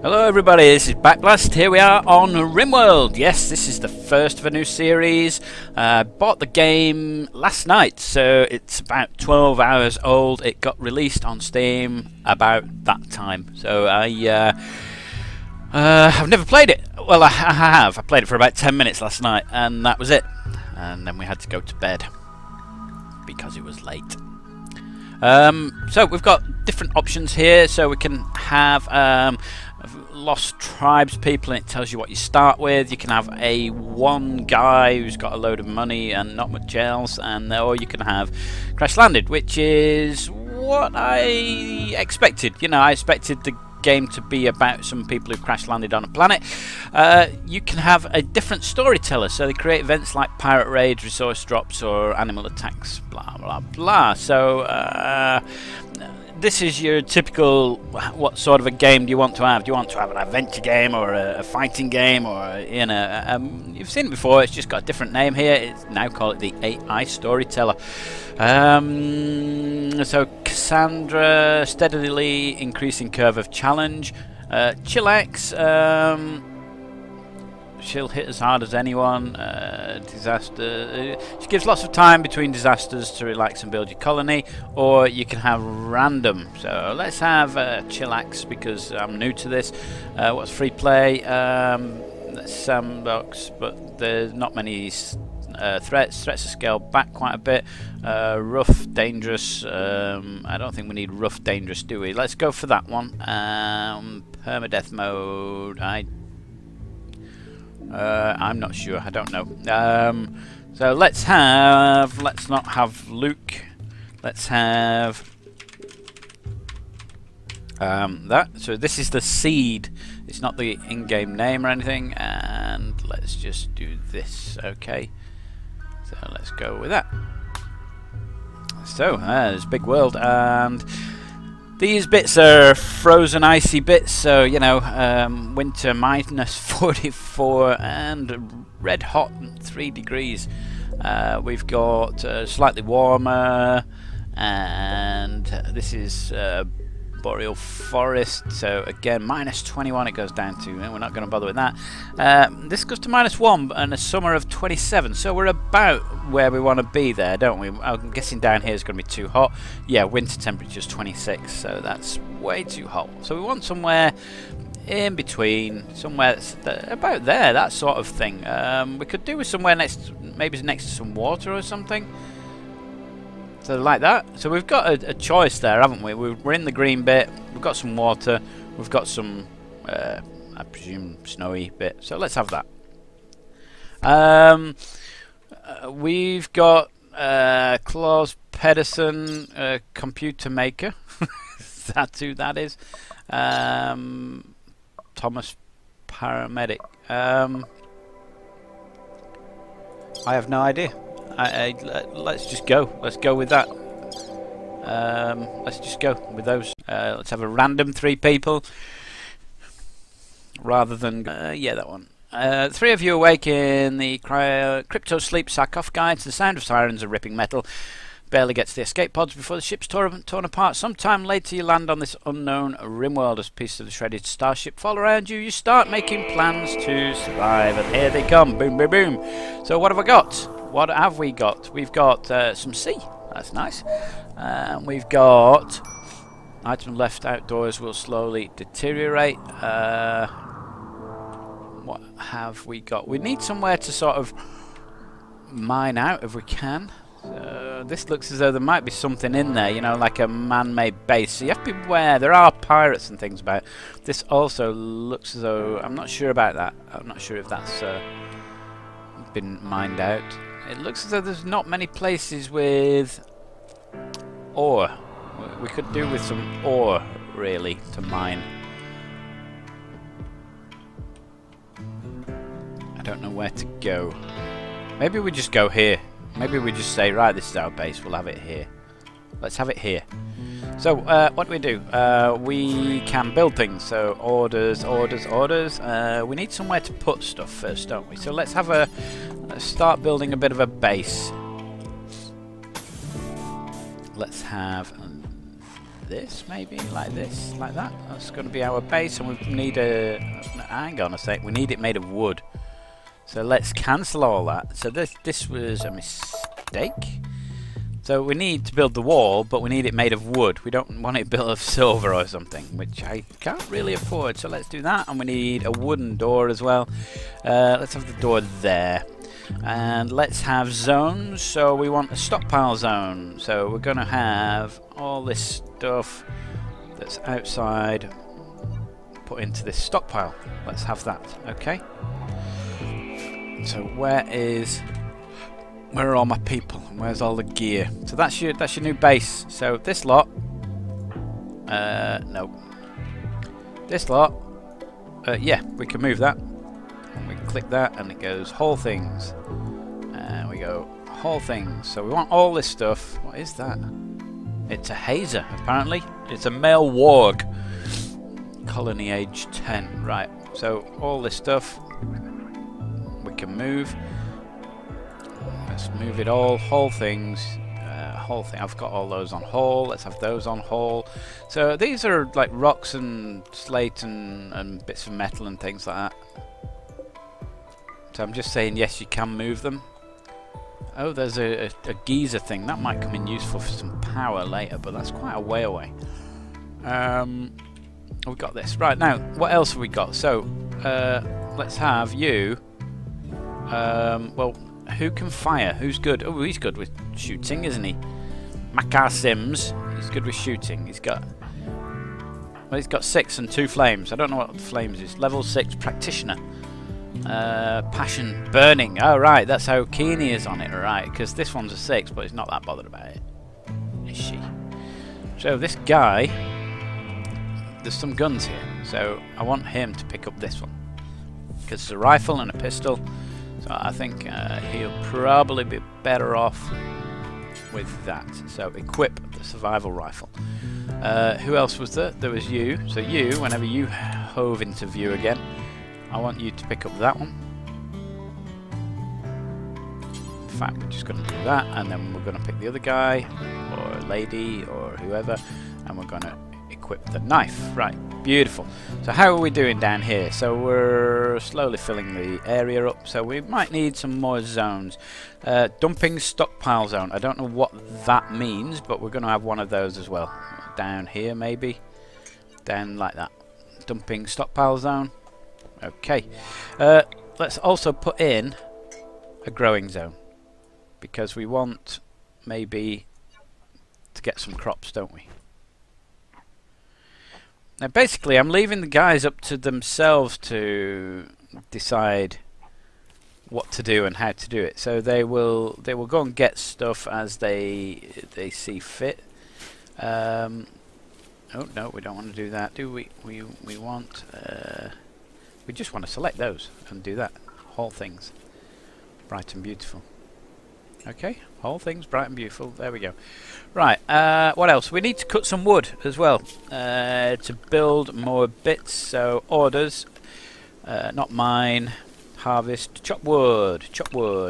Hello everybody, this is Backblast. Here we are on RimWorld. Yes, this is the first of a new series. Bought the game last night, so it's about 12 hours old. It got released on Steam about that time. So I've never played it. Well, I have. I played it for about 10 minutes last night, and that was it. And then we had to go to bed because it was late. So we've got different options here. So we can have lost tribes people, and it tells you what you start with. You can have one guy who's got a load of money and not much else, and or you can have crash landed, which is what I expected. You know, I expected the game to be about some people who crash landed on a planet. You can have a different storyteller, so they create events like pirate raids, resource drops, or animal attacks, blah blah blah. So this is your typical, what sort of a game do you want to have? Do you want to have an adventure game or a fighting game, or you've seen it before, it's just got a different name here. It's now called the AI Storyteller. So Cassandra, steadily increasing curve of challenge. Chillax, she'll hit as hard as anyone. Disaster, she gives lots of time between disasters to relax and build your colony. Or you can have random. So let's have Chillax, because I'm new to this. What's free play? Sandbox, but there's not many threats. Threats are scaled back quite a bit. Rough, dangerous. I don't think we need rough, dangerous, do we? Let's go for that one. Permadeath mode. I'm not sure. I don't know. So let's not have Luke. Let's have that. So this is the seed. It's not the in-game name or anything. And let's just do this. Okay. So let's go with that. So there's Big World, and these bits are frozen, icy bits. So you know, winter minus 44 and red hot 3 degrees. We've got slightly warmer, and this is boreal forest. So again, minus 21 it goes down to. We're not going to bother with that. This goes to minus 1 and a summer of 27. So we're about where we want to be there, don't we? I'm guessing down here is going to be too hot. Yeah, winter temperature's 26, so that's way too hot. So we want somewhere in between, somewhere that's about there, that sort of thing. We could do with somewhere maybe next to some water or something. So like that. So we've got a choice there, haven't we? We're in the green bit. We've got some water. We've got some, I presume, snowy bit. So let's have that. We've got Klaus Pedersen, computer maker. That's who that is. Thomas paramedic. I have no idea. Let's just go. Let's go with that. Let's just go with those. Let's have a random 3 people rather than yeah, that one. 3 of you awake in the crypto sleep sarcophagi. The sound of sirens are ripping metal. Barely gets the escape pods before the ship's torn apart. Sometime later you land on this unknown RimWorld as pieces of the shredded starship fall around you. You start making plans to survive, and here they come. Boom, boom, boom. So what have I got? What have we got? We've got some sea. That's nice. We've got item left outdoors will slowly deteriorate. What have we got? We need somewhere to sort of mine out if we can. This looks as though there might be something in there, you know, like a man-made base. So you have to beware. There are pirates and things about. This also looks as though, I'm not sure about that. I'm not sure if that's been mined out. It looks as though there's not many places with ore. We could do with some ore, really, to mine. I don't know where to go. Maybe we just go here. Maybe we just say, right, this is our base, we'll have it here. Let's have it here. So, what do? We can build things. So, orders. We need somewhere to put stuff first, don't we? So, let's start building a bit of a base. Let's have this, maybe like this, like that. That's going to be our base, and we need a. Hang on a sec. We need it made of wood. So let's cancel all that. So this was a mistake. So we need to build the wall, but we need it made of wood. We don't want it built of silver or something, which I can't really afford. So let's do that, and we need a wooden door as well. Let's have the door there. And let's have zones. So we want a stockpile zone. So we're going to have all this stuff that's outside put into this stockpile. Let's have that. Okay. So where are all my people? And where's all the gear? So that's your new base. So this lot. No. This lot. Yeah, we can move that. And we click that, and it goes whole things. And we go whole things. So we want all this stuff. What is that? It's a hazer, apparently. It's a male warg. Colony age 10. Right. So all this stuff we can move. Let's move it all. Whole things. Whole thing. I've got all those on whole. Let's have those on whole. So these are like rocks and slate and bits of metal and things like that. So I'm just saying, yes, you can move them. Oh, there's a geyser thing. That might come in useful for some power later, but that's quite a way away. We've got this. Right, now, what else have we got? So, let's have you. Well, who can fire? Who's good? Oh, he's good with shooting, isn't he? Makar Sims. He's good with shooting. He's got 6 and 2 flames. I don't know what the flames is. Level 6 practitioner. Passion burning. Oh right, that's how keen he is on it. Right, because this one's a 6, but he's not that bothered about it, is she? So this guy, there's some guns here, so I want him to pick up this one because it's a rifle and a pistol. So I think he'll probably be better off with that. So equip the survival rifle. Who else was there? There was you. So you, whenever you hove into view again, I want you to pick up that one. In fact, we're just going to do that, and then we're going to pick the other guy, or lady, or whoever, and we're going to equip the knife. Right, beautiful. So how are we doing down here? So we're slowly filling the area up, so we might need some more zones. Dumping stockpile zone. I don't know what that means, but we're going to have one of those as well. Down here, maybe. Down like that. Dumping stockpile zone. Okay, let's also put in a growing zone because we want maybe to get some crops, don't we? Now basically I'm leaving the guys up to themselves to decide what to do and how to do it. So they will go and get stuff as they see fit. Oh no, we don't want to do that, do we? We want we just want to select those and do that. Whole things. Bright and beautiful. Okay, whole things, bright and beautiful. There we go. Right, what else? We need to cut some wood as well to build more bits. So orders, not mine. Harvest, chop wood,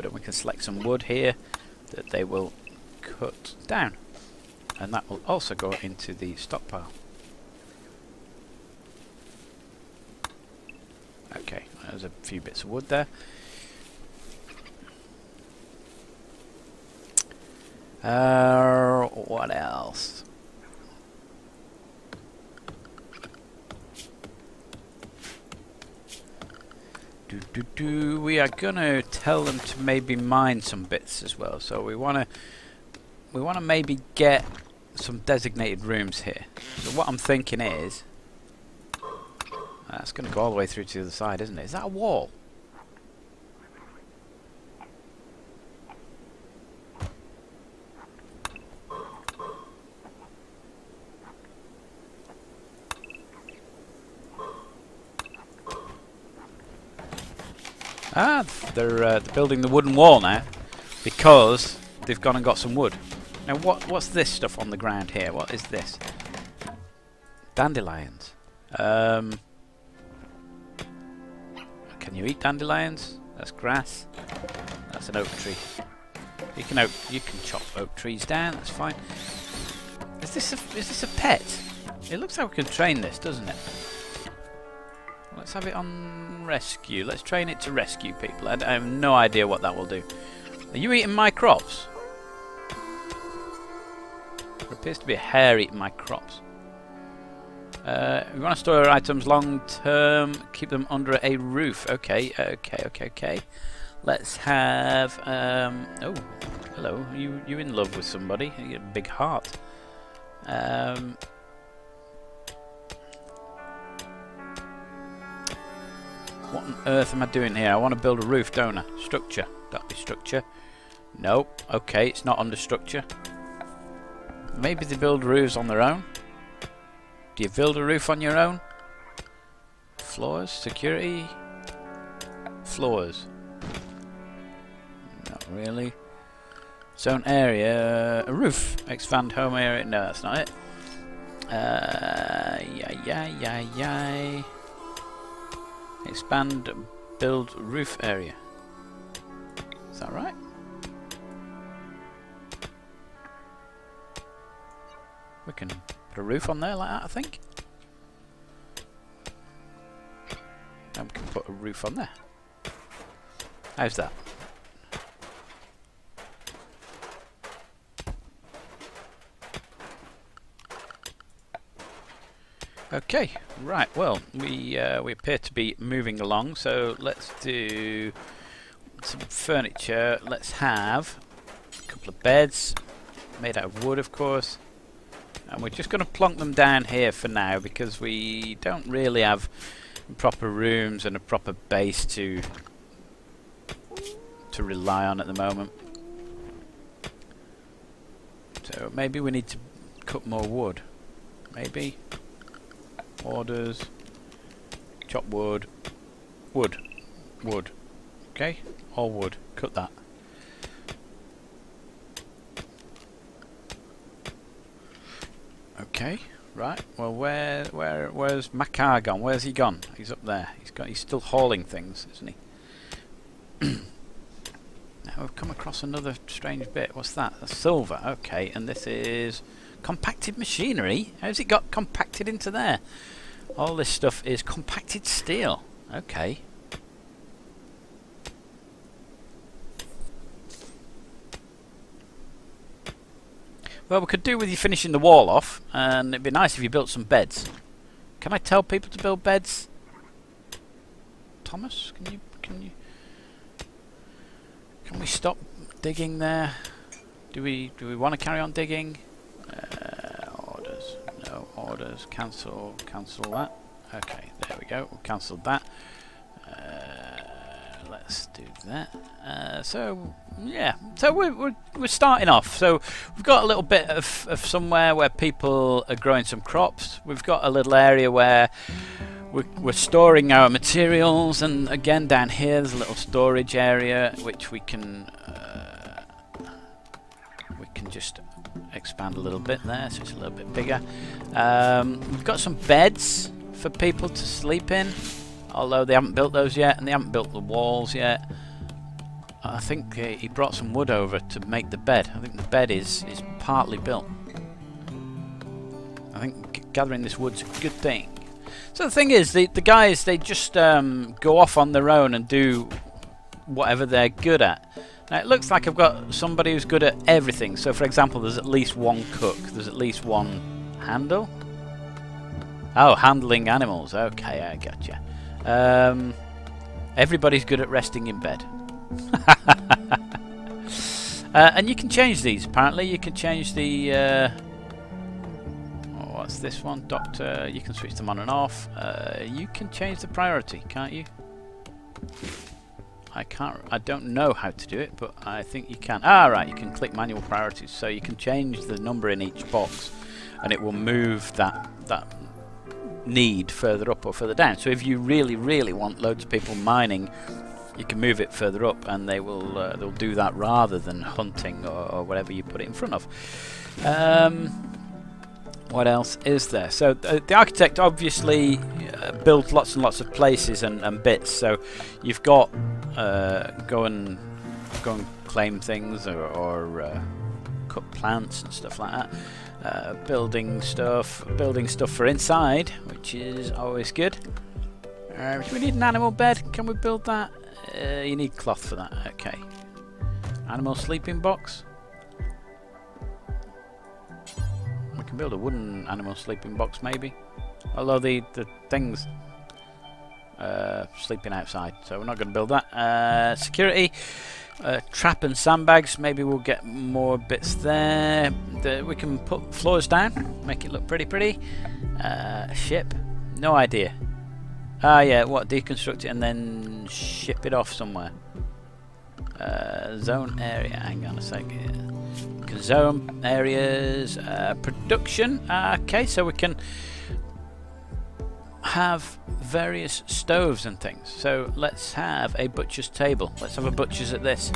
and we can select some wood here that they will cut down. And that will also go into the stockpile. Okay, there's a few bits of wood there. What else? We are gonna tell them to maybe mine some bits as well. So we wanna maybe get some designated rooms here. So what I'm thinking is, that's going to go all the way through to the other side, isn't it? Is that a wall? Ah, they're building the wooden wall now because they've gone and got some wood. Now what's this stuff on the ground here? What is this? Dandelions. Can you eat dandelions? That's grass. That's an oak tree. You can chop oak trees down. That's fine. Is this a pet? It looks like we can train this, doesn't it? Let's have it on rescue. Let's train it to rescue people. I have no idea what that will do. Are you eating my crops? There appears to be a hare eating my crops. We want to store our items long term. Keep them under a roof. Okay. Let's have. Oh, hello. You in love with somebody? You get a big heart. What on earth am I doing here? I want to build a roof, don't I? Structure. That'll be structure. Nope. Okay, it's not under structure. Maybe they build roofs on their own. Do you build a roof on your own? Floors? Security? Floors. Not really. Zone area. A roof. Expand home area. No, that's not it. Yay. Expand, build roof area. Is that right? We can put a roof on there like that, I think. And we can put a roof on there. How's that? Okay, right, well, we appear to be moving along, so let's do some furniture. Let's have a couple of beds, made out of wood, of course, and we're just going to plonk them down here for now, because we don't really have proper rooms and a proper base to rely on at the moment. So maybe we need to cut more wood, maybe. Orders, chop wood, wood. Okay, all wood. Cut that. Okay, right. Well, where's Makar gone? Where's he gone? He's up there. He's still hauling things, isn't he? Now we've come across another strange bit. What's that? That's silver. Okay, and this is compacted machinery. How's it got compacted into there? All this stuff is compacted steel. Okay. Well, we could do with you finishing the wall off, and it'd be nice if you built some beds. Can I tell people to build beds? Thomas, can we stop digging there? Do we want to carry on digging? Orders. No orders. Cancel that. Okay, there we go. We'll cancel that. Let's do that. So yeah, so we're starting off. So we've got a little bit of somewhere where people are growing some crops. We've got a little area where we're storing our materials, and again down here there's a little storage area which we can just expand a little bit there, so it's a little bit bigger. We've got some beds for people to sleep in, although they haven't built those yet, and they haven't built the walls yet. I think he brought some wood over to make the bed. I think the bed is partly built. I think gathering this wood's a good thing. So the thing is, the guys, they just go off on their own and do whatever they're good at. Now it looks like I've got somebody who's good at everything. So for example, there's at least one cook. There's at least one handle. Oh, handling animals. Okay, I gotcha. Everybody's good at resting in bed. And you can change these, apparently. You can change the... what's this one? Doctor. You can switch them on and off. You can change the priority, can't you? I don't know how to do it, but I think you can. Ah, right, you can click manual priorities. So you can change the number in each box, and it will move that need further up or further down. So if you really, really want loads of people mining, you can move it further up, and they'll do that rather than hunting or whatever you put it in front of. What else is there? So the architect obviously built lots and lots of places and bits. So you've got go and claim things or cut plants and stuff like that. building stuff for inside, which is always good. Do we need an animal bed? Can we build that? You need cloth for that. Okay. Animal sleeping box. We can build a wooden animal sleeping box maybe. Although the thing's sleeping outside, so we're not going to build that. Security. Trap and sandbags, maybe we'll get more bits there. We can put floors down, make it look pretty. Ship, no idea. Yeah, what, deconstruct it and then ship it off somewhere. Zone area, hang on a second. Zone areas, production, okay, so we can have various stoves and things. So let's have a butcher's table. Let's have a butcher's at this.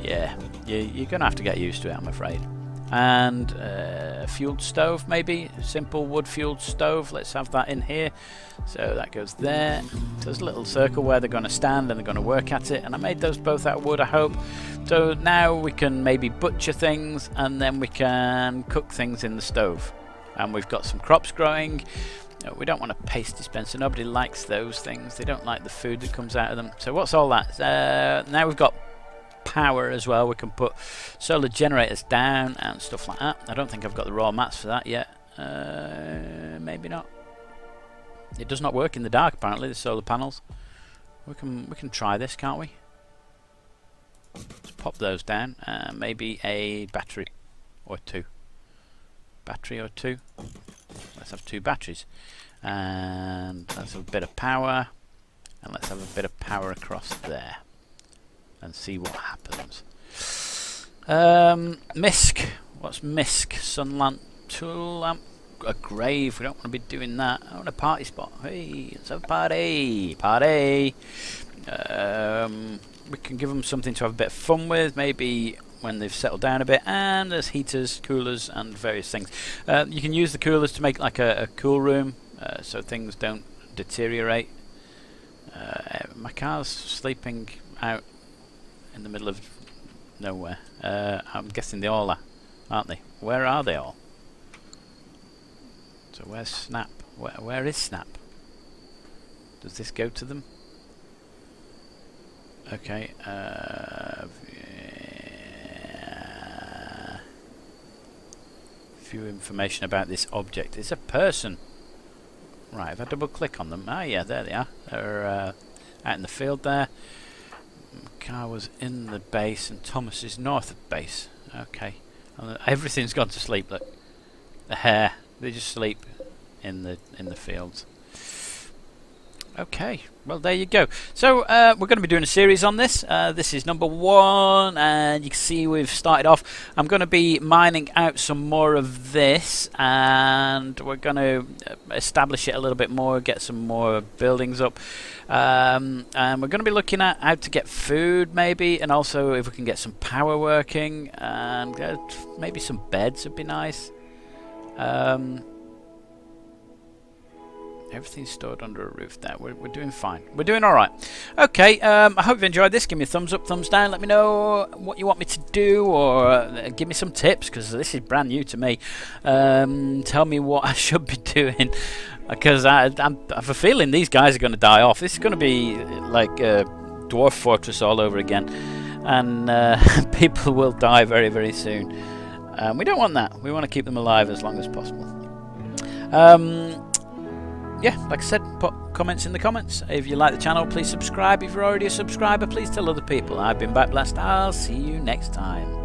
Yeah, you're gonna have to get used to it, I'm afraid. And fueled stove, maybe simple wood fueled stove. Let's have that in here. So that goes there. There's a little circle where they're going to stand and they're going to work at it. And I made those both out of wood, I hope. So now we can maybe butcher things and then we can cook things in the stove. And we've got some crops growing. We don't want a paste dispenser. Nobody likes those things. They don't like the food that comes out of them. So what's all that? Now we've got power as well. We can put solar generators down and stuff like that. I don't think I've got the raw mats for that yet. Maybe not. It does not work in the dark apparently, the solar panels. We can try this, can't we? Let's pop those down. Maybe a battery or two. Battery or two. Let's have 2 batteries. And let's have a bit of power. And let's have a bit of power across there. And see what happens. Misc. What's misc? Sun lamp, tool lamp, a grave. We don't want to be doing that. I want a party spot. Hey, let's have a party. Party. We can give them something to have a bit of fun with. Maybe when they've settled down a bit. And there's heaters, coolers, and various things. You can use the coolers to make like a cool room, so things don't deteriorate. My car's sleeping out in the middle of nowhere. I'm guessing they all are, aren't they? Where are they all? So where's Snap? Where is Snap? Does this go to them? Okay. View information about this object. It's a person. Right, if I double click on them. Ah yeah, there they are. They're out in the field there. Car was in the base and Thomas is north of base. Okay. Everything's gone to sleep, look. The hare, they just sleep in the fields. Okay, well there you go. So we're going to be doing a series on this. This is number 1 and you can see we've started off. I'm going to be mining out some more of this and we're going to establish it a little bit more, get some more buildings up. And we're going to be looking at how to get food maybe, and also if we can get some power working, and maybe some beds would be nice. Everything's stored under a roof there. We're doing fine. We're doing alright. Okay, I hope you've enjoyed this. Give me a thumbs up, thumbs down. Let me know what you want me to do, or give me some tips, because this is brand new to me. Tell me what I should be doing, because I have a feeling these guys are going to die off. This is going to be like Dwarf Fortress all over again. And people will die very, very soon. We don't want that. We want to keep them alive as long as possible. Yeah, like I said, put comments in the comments. If you like the channel, please subscribe. If you're already a subscriber, please tell other people. I've been Backblast. I'll see you next time.